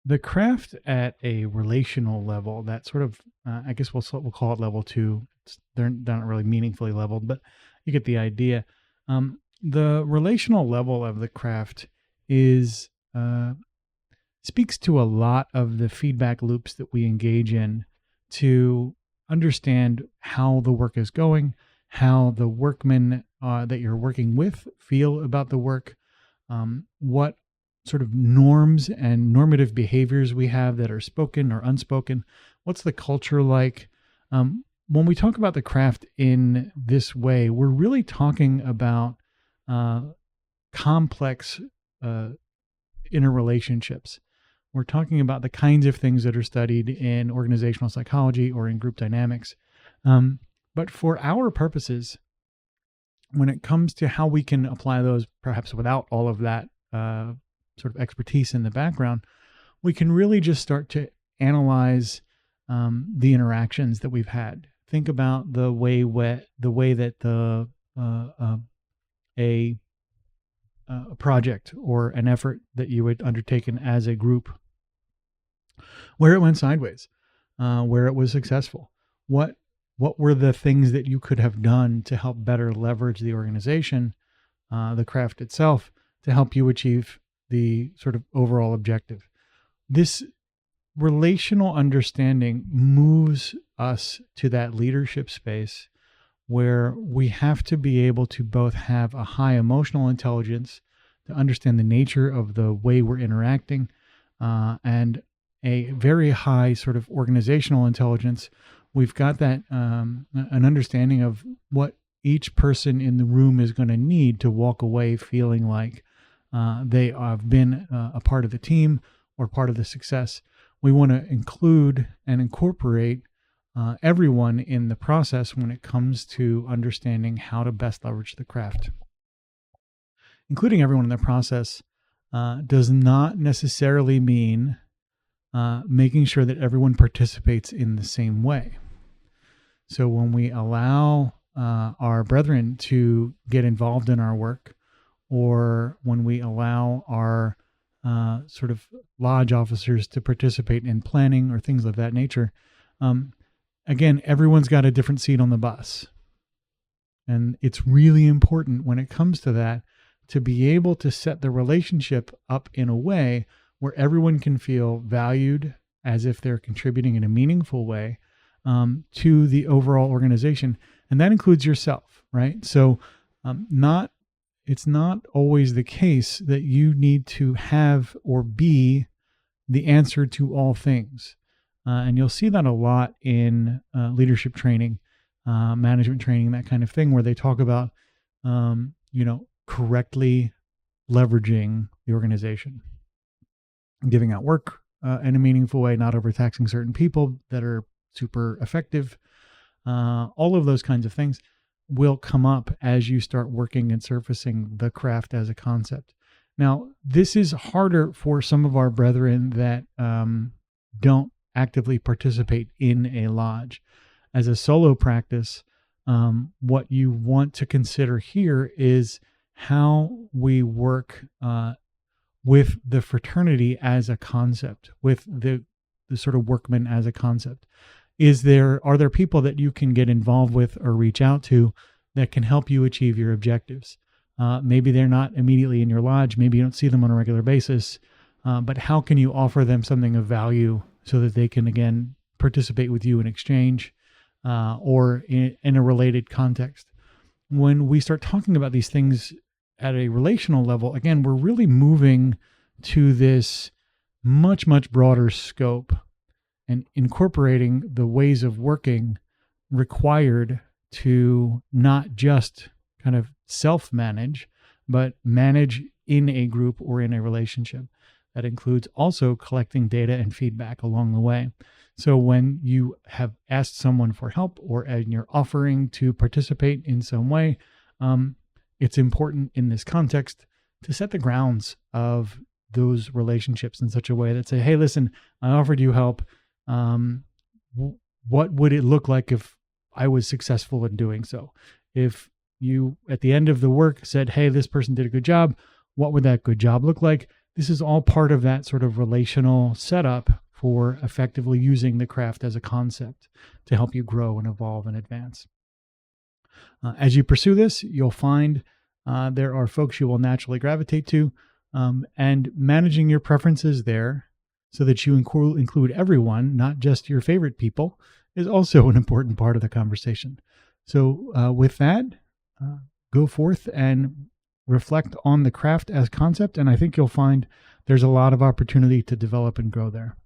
The craft at a relational level, that sort of, I guess we'll call it level two. They're not really meaningfully leveled, but you get the idea. The relational level of the craft is speaks to a lot of the feedback loops that we engage in to understand how the work is going, how the workmen that you're working with feel about the work, what sort of norms and normative behaviors we have that are spoken or unspoken. What's the culture like? When we talk about the craft in this way, we're really talking about uh, complex uh, interrelationships. We're talking about the kinds of things that are studied in organizational psychology or in group dynamics. But for our purposes, when it comes to how we can apply those, perhaps without all of that sort of expertise in the background, we can really just start to analyze the interactions that we've had. Think about the way that uh, uh, a a project or an effort that you had undertaken as a group, where it went sideways, where it was successful. What what were the things that you could have done to help better leverage the organization, the craft itself, to help you achieve the sort of overall objective? This relational understanding moves us to that leadership space where we have to be able to both have a high emotional intelligence to understand the nature of the way we're interacting, and a very high sort of organizational intelligence. We've got that an understanding of what each person in the room is going to need to walk away feeling like they have been a part of the team or part of the success. We want to include and incorporate everyone in the process when it comes to understanding how to best leverage the craft. Including everyone in the process does not necessarily mean making sure that everyone participates in the same way. So when we allow our brethren to get involved in our work, or when we allow our sort of lodge officers to participate in planning or things of that nature, again, everyone's got a different seat on the bus. And it's really important when it comes to that to be able to set the relationship up in a way where everyone can feel valued as if they're contributing in a meaningful way to the overall organization. And that includes yourself, right? So it's not always the case that you need to have or be the answer to all things. And you'll see that a lot in leadership training, management training, that kind of thing, where they talk about, correctly leveraging the organization, giving out work in a meaningful way, not overtaxing certain people that are super effective. All of those kinds of things will come up as you start working and surfacing the craft as a concept. Now, this is harder for some of our brethren that don't actively participate in a lodge. As a solo practice, what you want to consider here is how we work with the fraternity as a concept, with the sort of workmen as a concept. Are there people that you can get involved with or reach out to that can help you achieve your objectives? Maybe they're not immediately in your lodge. Maybe you don't see them on a regular basis. But how can you offer them something of value so that they can, again, participate with you in exchange or in a related context? When we start talking about these things at a relational level, again, we're really moving to this much, much broader scope and incorporating the ways of working required to not just kind of self-manage, but manage in a group or in a relationship. That includes also collecting data and feedback along the way. So when you have asked someone for help or you're offering to participate in some way, it's important in this context to set the grounds of those relationships in such a way that say, hey, listen, I offered you help. What would it look like if I was successful in doing so? If you, at the end of the work, said, hey, this person did a good job, what would that good job look like? This is all part of that sort of relational setup for effectively using the craft as a concept to help you grow and evolve and advance. As you pursue this, you'll find there are folks you will naturally gravitate to, and managing your preferences there so that you include everyone, not just your favorite people, is also an important part of the conversation. So, with that, uh, go forth and reflect on the craft as concept, and I think you'll find there's a lot of opportunity to develop and grow there.